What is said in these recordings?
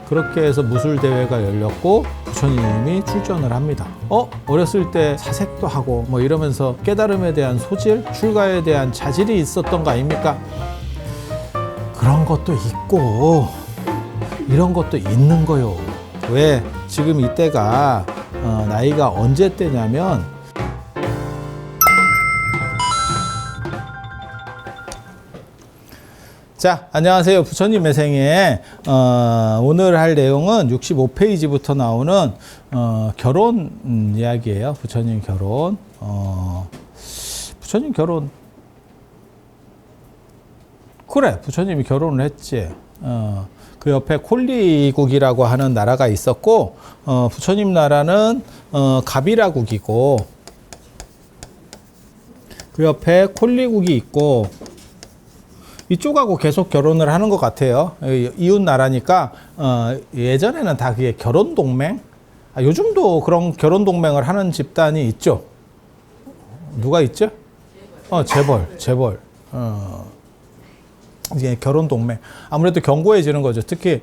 그렇게 해서 무술대회가 열렸고 부처님이 출전을 합니다. 어렸을 때 사색도 하고 뭐 이러면서 깨달음에 대한 소질, 출가에 대한 자질이 있었던 거 아닙니까? 그런 것도 있고 이런 것도 있는 거요. 왜? 지금 이때가 나이가 언제 때냐면 자, 안녕하세요. 부처님 매생에 오늘 할 내용은 65페이지부터 나오는 결혼 이야기예요. 부처님 결혼. 부처님 결혼. 그래, 부처님이 결혼을 했지. 그 옆에 콜리국이라고 하는 나라가 있었고, 부처님 나라는 가비라국이고, 그 옆에 콜리국이 있고, 이쪽하고 계속 결혼을 하는 것 같아요. 이웃 나라니까 예전에는 다 그게 결혼 동맹. 요즘도 그런 결혼 동맹을 하는 집단이 있죠. 누가 있죠? 재벌. 이게 결혼 동맹. 아무래도 견고해지는 거죠. 특히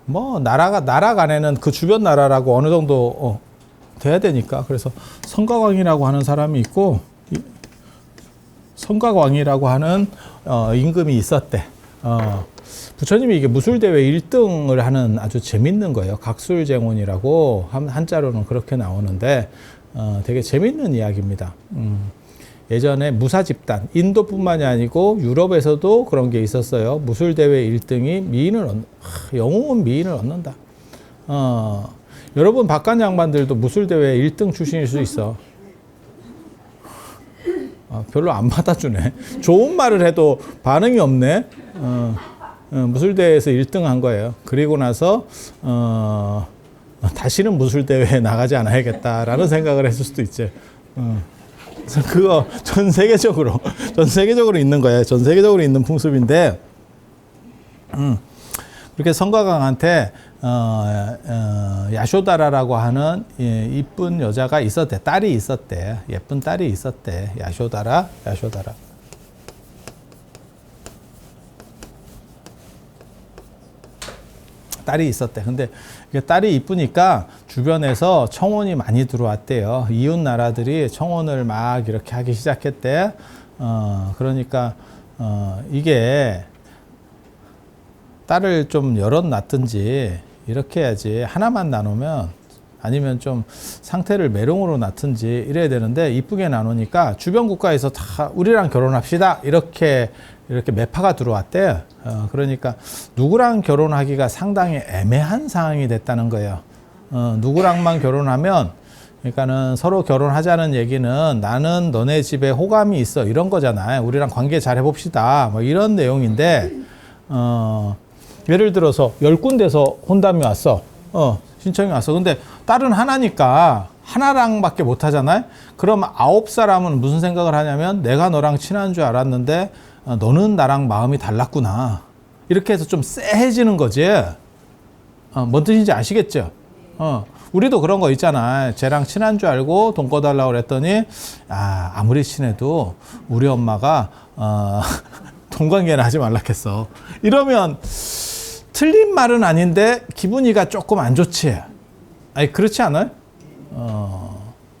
뭐 나라 간에는 그 주변 나라라고 어느 정도 돼야 되니까. 그래서 성가왕이라고 하는 사람이 있고. 성가왕이라고 하는 임금이 있었대. 부처님이 이게 무술대회 1등을 하는 아주 재밌는 거예요. 각술쟁원이라고 한자로는 그렇게 나오는데 되게 재밌는 이야기입니다. 예전에 무사집단, 인도뿐만이 아니고 유럽에서도 그런 게 있었어요. 무술대회 1등이 영웅은 미인을 얻는다. 여러분 바깥 양반들도 무술대회 1등 출신일 수 있어. 별로 안 받아주네. 좋은 말을 해도 반응이 없네. 무술대회에서 1등 한 거예요. 그리고 나서 다시는 무술대회에 나가지 않아야겠다라는 생각을 했을 수도 있지. 그래서 그거 전 세계적으로 있는 거예요. 전 세계적으로 있는 풍습인데 그렇게 성가강한테 야쇼다라라고 하는 이쁜 여자가 있었대. 딸이 있었대. 예쁜 딸이 있었대. 야쇼다라. 딸이 있었대. 근데 딸이 이쁘니까 주변에서 청혼이 많이 들어왔대요. 이웃 나라들이 청혼을 막 이렇게 하기 시작했대. 그러니까 이게 딸을 좀 여럿 낳든지 이렇게 해야지. 하나만 나누면 아니면 좀 상태를 메롱으로 낳든지 이래야 되는데 이쁘게 나누니까 주변 국가에서 다 우리랑 결혼합시다 이렇게 매파가 들어왔대. 그러니까 누구랑 결혼하기가 상당히 애매한 상황이 됐다는 거예요. 누구랑만 결혼하면 그러니까는 서로 결혼하자는 얘기는 나는 너네 집에 호감이 있어 이런 거잖아요. 우리랑 관계 잘 해봅시다 뭐 이런 내용인데 예를 들어서 10군데서 혼담이 왔어. 신청이 왔어. 근데 딸은 하나니까 하나랑밖에 못 하잖아요. 그럼 9사람은 무슨 생각을 하냐면 내가 너랑 친한 줄 알았는데 너는 나랑 마음이 달랐구나. 이렇게 해서 좀 쎄해지는 거지. 뭔 뜻인지 아시겠죠? 우리도 그런 거 있잖아. 쟤랑 친한 줄 알고 돈 꺼달라고 그랬더니 아무리 친해도 우리 엄마가 돈 관계는 하지 말라 했어. 이러면 틀린 말은 아닌데 기분이가 조금 안 좋지. 아니 그렇지 않아요?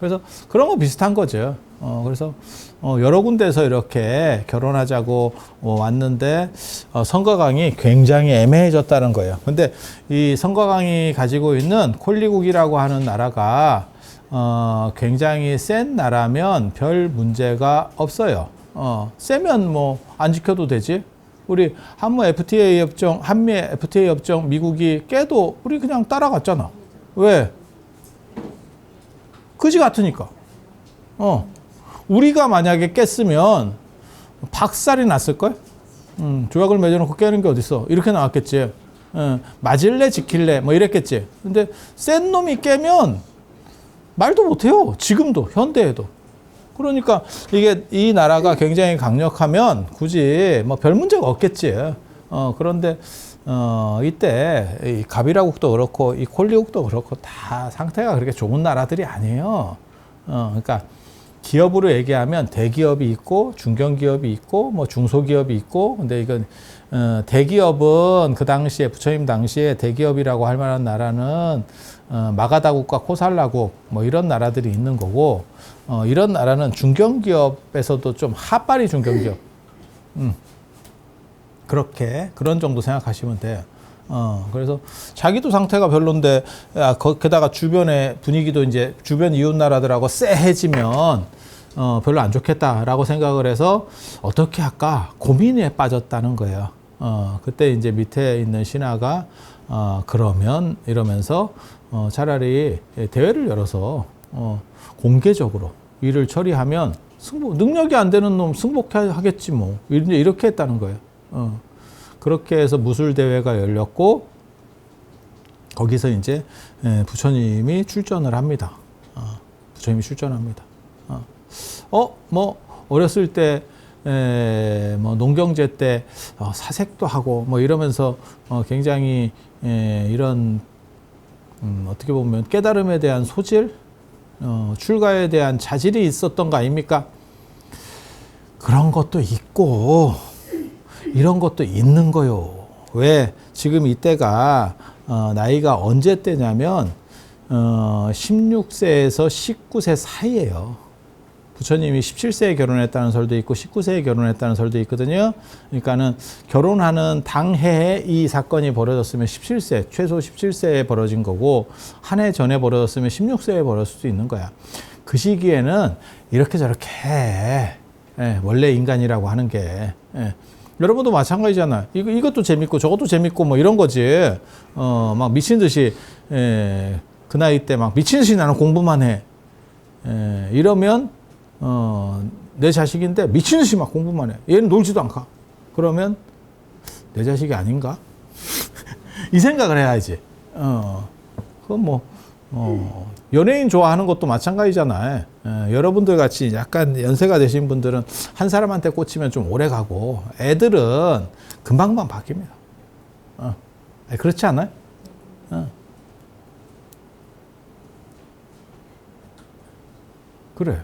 그래서 그런 거 비슷한 거죠. 그래서 여러 군데서 이렇게 결혼하자고 왔는데 성가강이 굉장히 애매해졌다는 거예요. 근데 이 성가강이 가지고 있는 콜리국이라고 하는 나라가 굉장히 센 나라면 별 문제가 없어요. 세면 뭐 안 지켜도 되지. 우리 한미 FTA 협정 미국이 깨도 우리 그냥 따라갔잖아. 왜? 그지 같으니까. 우리가 만약에 깼으면 박살이 났을걸? 조약을 맺어놓고 깨는 게 어딨어. 이렇게 나왔겠지. 맞을래 지킬래 뭐 이랬겠지. 근데 센 놈이 깨면 말도 못해요. 지금도 현대에도. 그러니까 이게 이 나라가 굉장히 강력하면 굳이 뭐 별 문제가 없겠지. 그런데 이때 이 가비라국도 그렇고 이 콜리국도 그렇고 다 상태가 그렇게 좋은 나라들이 아니에요. 그러니까 기업으로 얘기하면 대기업이 있고 중견기업이 있고 뭐 중소기업이 있고 근데 이건 대기업은 그 당시에 부처님 당시에 대기업이라고 할 만한 나라는 마가다국과 코살라국 뭐 이런 나라들이 있는 거고 이런 나라는 중견기업에서도 좀 핫바리 중견기업 그렇게 그런 정도 생각하시면 돼요. 그래서 자기도 상태가 별론데 게다가 주변의 분위기도 이제 주변 이웃 나라들하고 쎄해지면 별로 안 좋겠다라고 생각을 해서 어떻게 할까 고민에 빠졌다는 거예요. 그때 이제 밑에 있는 신하가 그러면 이러면서 차라리 대회를 열어서 공개적으로 일을 처리하면 능력이 안 되는 놈 승복하겠지 뭐 이렇게 했다는 거예요. 그렇게 해서 무술 대회가 열렸고 거기서 이제 부처님이 출전을 합니다. 부처님이 출전합니다. 뭐 어렸을 때 뭐 농경제 때 사색도 하고 뭐 이러면서 굉장히 이런 어떻게 보면 깨달음에 대한 소질, 출가에 대한 자질이 있었던 거 아닙니까? 그런 것도 있고 이런 것도 있는 거요. 왜 지금 이때가 나이가 언제 때냐면 16세에서 19세 사이예요. 부처님이 17세에 결혼했다는 설도 있고 19세에 결혼했다는 설도 있거든요. 그러니까는 결혼하는 당해에 이 사건이 벌어졌으면 17세, 최소 17세에 벌어진 거고 한 해 전에 벌어졌으면 16세에 벌어질 수도 있는 거야. 그 시기에는 이렇게 저렇게 원래 인간이라고 하는 게 여러분도 마찬가지잖아요. 이것도 재밌고 저것도 재밌고 뭐 이런 거지. 막 미친 듯이 그 나이 때 막 미친 듯이 나는 공부만 해. 이러면 내 자식인데 미친 듯이 막 공부만 해. 얘는 놀지도 않고. 그러면 내 자식이 아닌가? 이 생각을 해야지. 그건 뭐 연예인 좋아하는 것도 마찬가지잖아요. 여러분들 같이 약간 연세가 되신 분들은 한 사람한테 꽂히면 좀 오래 가고 애들은 금방금방 바뀝니다. 그렇지 않아요? 그래.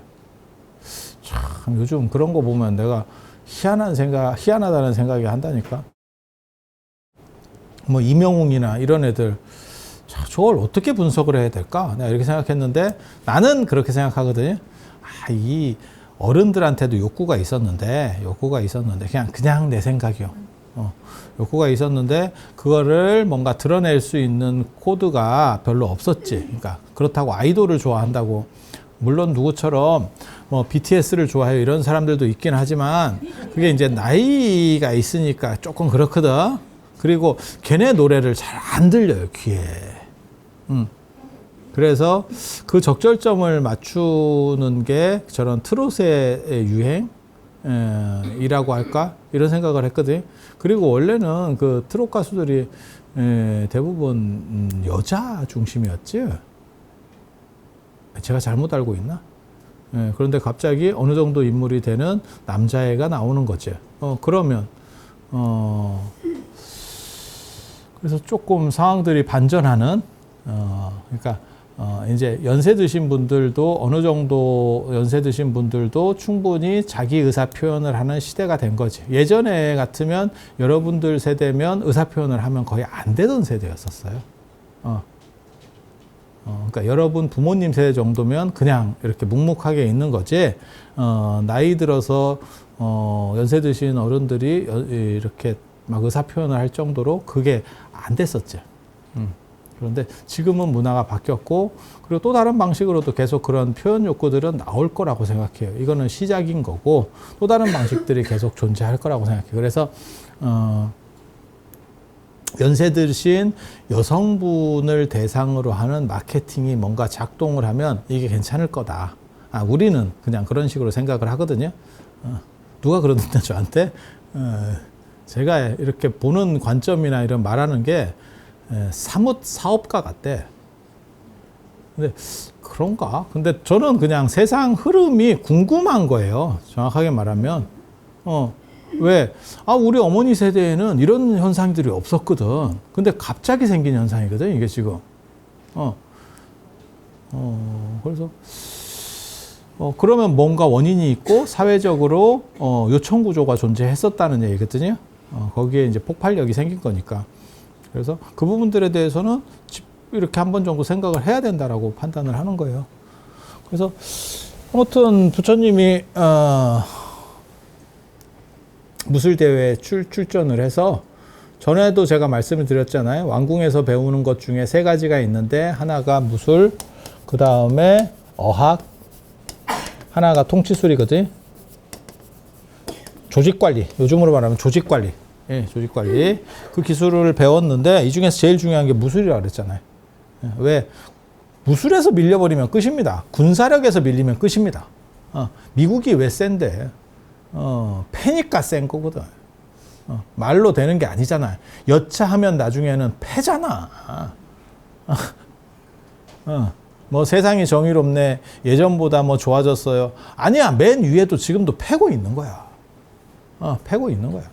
참 요즘 그런 거 보면 내가 희한하다는 생각이 한다니까. 뭐 이명웅이나 이런 애들 저걸 어떻게 분석을 해야 될까? 내가 이렇게 생각했는데 나는 그렇게 생각하거든요. 이 어른들한테도 욕구가 있었는데 그냥 내 생각이요. 욕구가 있었는데 그거를 뭔가 드러낼 수 있는 코드가 별로 없었지. 그러니까 그렇다고 아이돌을 좋아한다고 물론 누구처럼 뭐 BTS를 좋아해요 이런 사람들도 있긴 하지만 그게 이제 나이가 있으니까 조금 그렇거든. 그리고 걔네 노래를 잘 안 들려요 귀에. 그래서 그 적절점을 맞추는 게 저런 트롯의 유행이라고 할까 이런 생각을 했거든. 그리고 원래는 그 트롯 가수들이 대부분 여자 중심이었지. 제가 잘못 알고 있나? 그런데 갑자기 어느 정도 인물이 되는 남자애가 나오는 거지. 그러면 그래서 조금 상황들이 반전하는 그러니까 이제 연세 드신 분들도 어느 정도 연세 드신 분들도 충분히 자기 의사 표현을 하는 시대가 된 거지. 예전에 같으면 여러분들 세대면 의사 표현을 하면 거의 안 되던 세대였었어요. 그러니까 여러분 부모님 세대 정도면 그냥 이렇게 묵묵하게 있는 거지. 나이 들어서 연세 드신 어른들이 이렇게 막 의사 표현을 할 정도로 그게 안 됐었지. 그런데 지금은 문화가 바뀌었고 그리고 또 다른 방식으로도 계속 그런 표현 욕구들은 나올 거라고 생각해요. 이거는 시작인 거고 또 다른 방식들이 계속 존재할 거라고 생각해요. 그래서 연세 드신 여성분을 대상으로 하는 마케팅이 뭔가 작동을 하면 이게 괜찮을 거다. 우리는 그냥 그런 식으로 생각을 하거든요. 누가 그러던데 저한테 제가 이렇게 보는 관점이나 이런 말하는 게 사뭇 사업가 같대. 근데 그런가? 근데 저는 그냥 세상 흐름이 궁금한 거예요. 정확하게 말하면. 왜? 우리 어머니 세대에는 이런 현상들이 없었거든. 근데 갑자기 생긴 현상이거든, 이게 지금. 그래서, 그러면 뭔가 원인이 있고, 사회적으로, 요청 구조가 존재했었다는 얘기거든요. 거기에 이제 폭발력이 생긴 거니까. 그래서 그 부분들에 대해서는 이렇게 한 번 정도 생각을 해야 된다라고 판단을 하는 거예요. 그래서 아무튼 부처님이 무술대회에 출전을 해서 전에도 제가 말씀을 드렸잖아요. 왕궁에서 배우는 것 중에 세 가지가 있는데 하나가 무술, 그 다음에 어학, 하나가 통치술이거든. 조직관리, 요즘으로 말하면 조직관리. 예, 조직관리. 그 기술을 배웠는데 이 중에서 제일 중요한 게 무술이라고 그랬잖아요. 왜? 무술에서 밀려버리면 끝입니다. 군사력에서 밀리면 끝입니다. 미국이 왜 센데? 패니까 센 거거든. 말로 되는 게 아니잖아요. 여차하면 나중에는 패잖아. 뭐 세상이 정의롭네. 예전보다 뭐 좋아졌어요. 아니야. 맨 위에도 지금도 패고 있는 거야. 패고 있는 거야.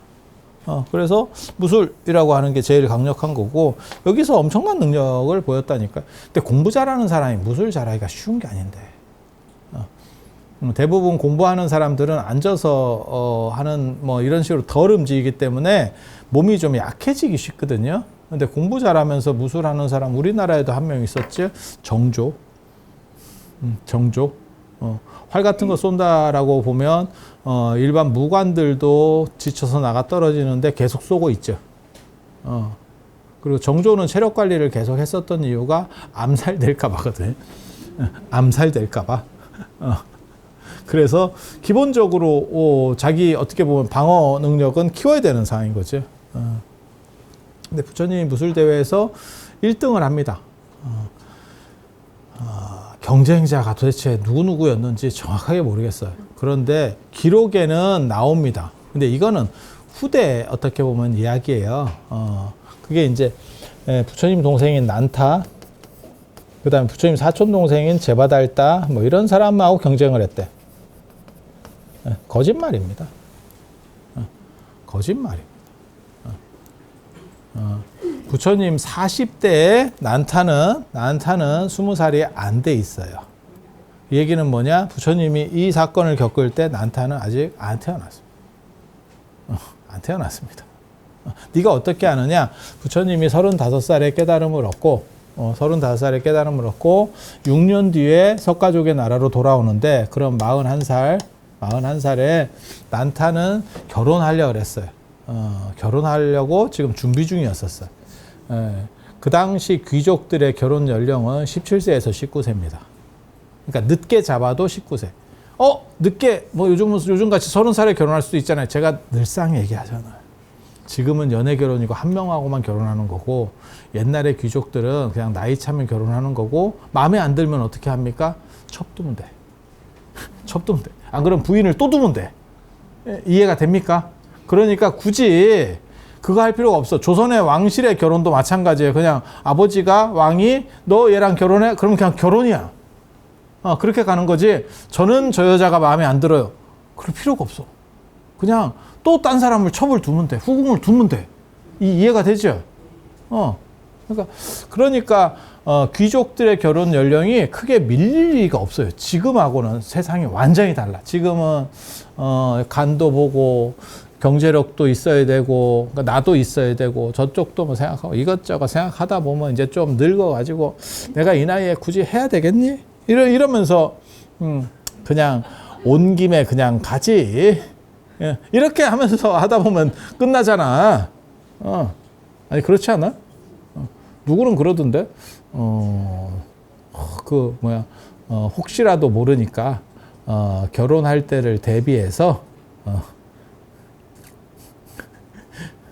그래서 무술이라고 하는 게 제일 강력한 거고 여기서 엄청난 능력을 보였다니까. 근데 공부 잘하는 사람이 무술 잘하기가 쉬운 게 아닌데. 대부분 공부하는 사람들은 앉아서 하는 뭐 이런 식으로 덜 움직이기 때문에 몸이 좀 약해지기 쉽거든요. 근데 공부 잘하면서 무술하는 사람 우리나라에도 한 명 있었지. 정조. 정조. 활 같은 거 쏜다라고 보면 일반 무관들도 지쳐서 나가 떨어지는데 계속 쏘고 있죠. 그리고 정조는 체력 관리를 계속 했었던 이유가 암살될까 봐거든. 암살될까 봐. 그래서 기본적으로 자기 어떻게 보면 방어 능력은 키워야 되는 상황인 거죠. 근데 부처님이 무술대회에서 1등을 합니다. 경쟁자가 도대체 누구였는지 정확하게 모르겠어요. 그런데 기록에는 나옵니다. 근데 이거는 후대 어떻게 보면 이야기예요. 그게 이제 부처님 동생인 난타, 그 다음에 부처님 사촌 동생인 제바달다, 뭐 이런 사람하고 경쟁을 했대. 거짓말입니다. 거짓말입니다. 부처님 40대에 난타는 20살이 안 돼 있어요. 이 얘기는 뭐냐? 부처님이 이 사건을 겪을 때 난타는 아직 안 태어났습니다. 안 태어났습니다. 네가 어떻게 아느냐? 부처님이 35살에 깨달음을 얻고 35살에 깨달음을 얻고 6년 뒤에 석가족의 나라로 돌아오는데 그럼 41살에 난타는 결혼하려고 그랬어요. 결혼하려고 지금 준비 중이었었어요. 그 당시 귀족들의 결혼 연령은 17세에서 19세입니다. 그러니까 늦게 잡아도 19세. 늦게, 뭐 요즘 같이 30살에 결혼할 수도 있잖아요. 제가 늘상 얘기하잖아요. 지금은 연애 결혼이고 한 명하고만 결혼하는 거고, 옛날에 귀족들은 그냥 나이 차면 결혼하는 거고, 마음에 안 들면 어떻게 합니까? 첩두면 돼. 첩두면 돼. 안 그러면 부인을 또 두면 돼. 이해가 됩니까? 그러니까 굳이 그거 할 필요가 없어. 조선의 왕실의 결혼도 마찬가지예요. 그냥 아버지가 왕이 너 얘랑 결혼해? 그러면 그냥 결혼이야. 그렇게 가는 거지. 저는 저 여자가 마음에 안 들어요. 그럴 필요가 없어. 그냥 또 딴 사람을 첩을 두면 돼. 후궁을 두면 돼. 이해가 되죠? 그러니까 귀족들의 결혼 연령이 크게 밀릴 리가 없어요. 지금하고는 세상이 완전히 달라. 지금은 간도 보고 경제력도 있어야 되고, 그러니까 나도 있어야 되고, 저쪽도 뭐 생각하고, 이것저것 생각하다 보면 이제 좀 늙어가지고, 내가 이 나이에 굳이 해야 되겠니? 이러면서, 그냥 온 김에 그냥 가지. 예, 이렇게 하면서 하다 보면 끝나잖아. 아니, 그렇지 않아? 누구는 그러던데, 혹시라도 모르니까, 결혼할 때를 대비해서,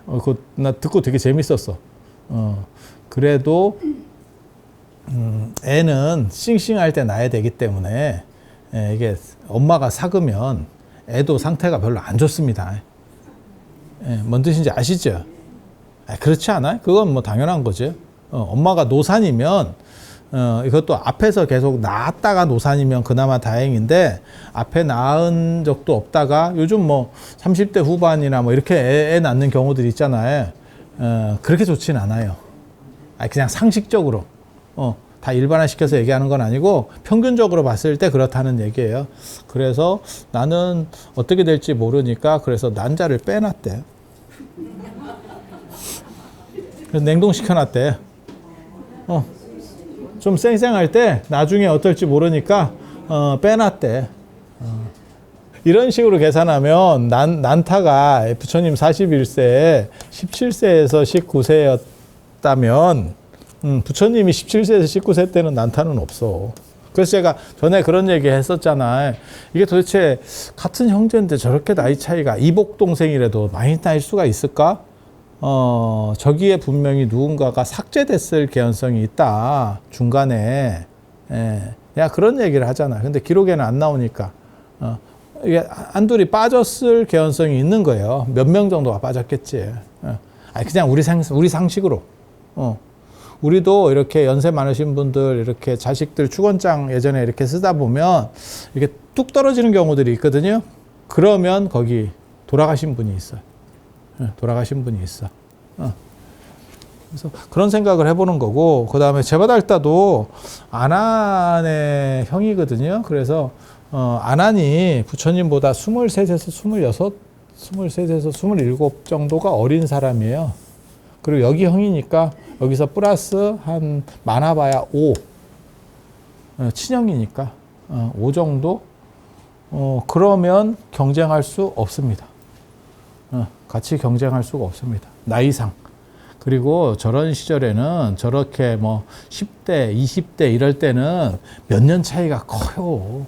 그거 나 듣고 되게 재밌었어. 그래도, 애는 싱싱할 때 낳아야 되기 때문에, 이게 엄마가 삭으면 애도 상태가 별로 안 좋습니다. 뭔 뜻인지 아시죠? 그렇지 않아요? 그건 뭐 당연한 거죠. 엄마가 노산이면, 이것도 앞에서 계속 낳았다가 노산이면 그나마 다행인데, 앞에 낳은 적도 없다가, 요즘 뭐 30대 후반이나 뭐 이렇게 애 낳는 경우들 있잖아요. 그렇게 좋진 않아요. 그냥 상식적으로. 다 일반화시켜서 얘기하는 건 아니고, 평균적으로 봤을 때 그렇다는 얘기예요. 그래서 나는 어떻게 될지 모르니까, 그래서 난자를 빼놨대요. 그래서 냉동시켜놨대. 좀 쌩쌩할 때 나중에 어떨지 모르니까 빼놨대. 이런 식으로 계산하면 난타가 부처님 41세에 17세에서 19세였다면 부처님이 17세에서 19세 때는 난타는 없어. 그래서 제가 전에 그런 얘기 했었잖아요. 이게 도대체 같은 형제인데 저렇게 나이 차이가 이복 동생이라도 많이 나일 수가 있을까? 저기에 분명히 누군가가 삭제됐을 개연성이 있다. 중간에. 야, 그런 얘기를 하잖아. 근데 기록에는 안 나오니까. 이게 한둘이 빠졌을 개연성이 있는 거예요. 몇 명 정도가 빠졌겠지. 아니, 그냥 우리 상식으로. 우리도 이렇게 연세 많으신 분들, 이렇게 자식들 축원장 예전에 이렇게 쓰다 보면 이렇게 뚝 떨어지는 경우들이 있거든요. 그러면 거기 돌아가신 분이 있어요. 돌아가신 분이 있어. 그래서 그런 생각을 해보는 거고, 그 다음에 제바달다도 아난의 형이거든요. 그래서 아난이 부처님보다 23에서 26, 23에서 27 정도가 어린 사람이에요. 그리고 여기 형이니까 여기서 플러스 한 많아봐야 5. 친형이니까 5 정도? 그러면 경쟁할 수 없습니다. 같이 경쟁할 수가 없습니다. 나이상. 그리고 저런 시절에는 저렇게 뭐 10대, 20대 이럴 때는 몇 년 차이가 커요.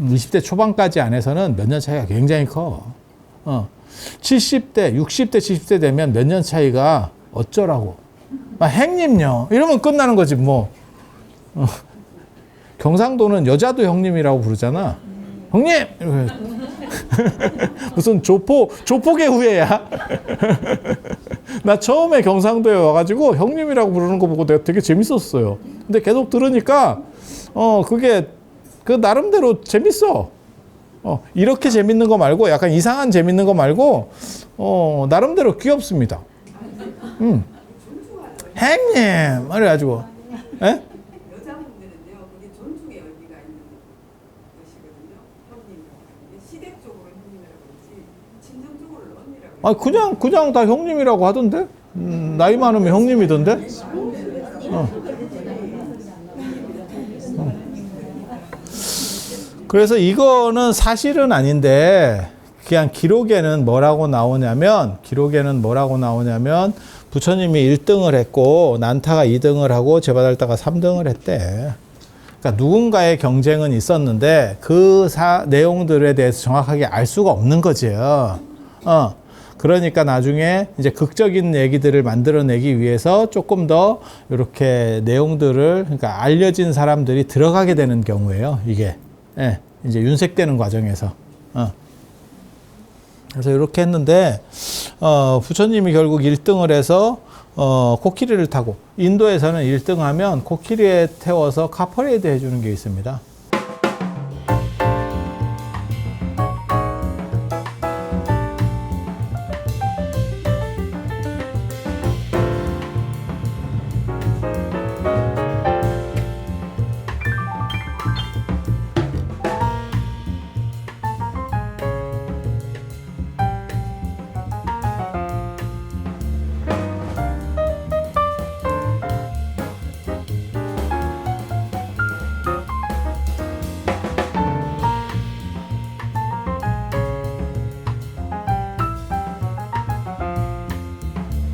20대 초반까지 안에서는 몇 년 차이가 굉장히 커. 70대, 60대, 70대 되면 몇 년 차이가 어쩌라고. 행님요. 이러면 끝나는 거지, 뭐. 경상도는 여자도 형님이라고 부르잖아. 형님! 무슨 조폭의 후예야? 나 처음에 경상도에 와가지고 형님이라고 부르는 거 보고 내가 되게 재밌었어요. 근데 계속 들으니까, 그게, 나름대로 재밌어. 이렇게 재밌는 거 말고, 약간 이상한 재밌는 거 말고, 나름대로 귀엽습니다. 행님! 그래가지고, 예? 여자분들은요, 그게 존중의 의미가 있는 것이거든요. 형님이라고. 시댁적으로 형님이라고 그러지, 친정적으로는 언니라고. 그냥 다 형님이라고 하던데? 나이 많으면 형님이던데? 그래서 이거는 사실은 아닌데, 그냥 기록에는 뭐라고 나오냐면, 부처님이 1등을 했고, 난타가 2등을 하고, 제바달다가 3등을 했대. 그러니까 누군가의 경쟁은 있었는데, 그 내용들에 대해서 정확하게 알 수가 없는 거지요. 그러니까 나중에 이제 극적인 얘기들을 만들어내기 위해서 조금 더 이렇게 내용들을, 그러니까 알려진 사람들이 들어가게 되는 경우예요, 이게. 예, 이제 윤색되는 과정에서. 그래서 이렇게 했는데, 부처님이 결국 1등을 해서, 코끼리를 타고, 인도에서는 1등 하면 코끼리에 태워서 카퍼레이드 해주는 게 있습니다.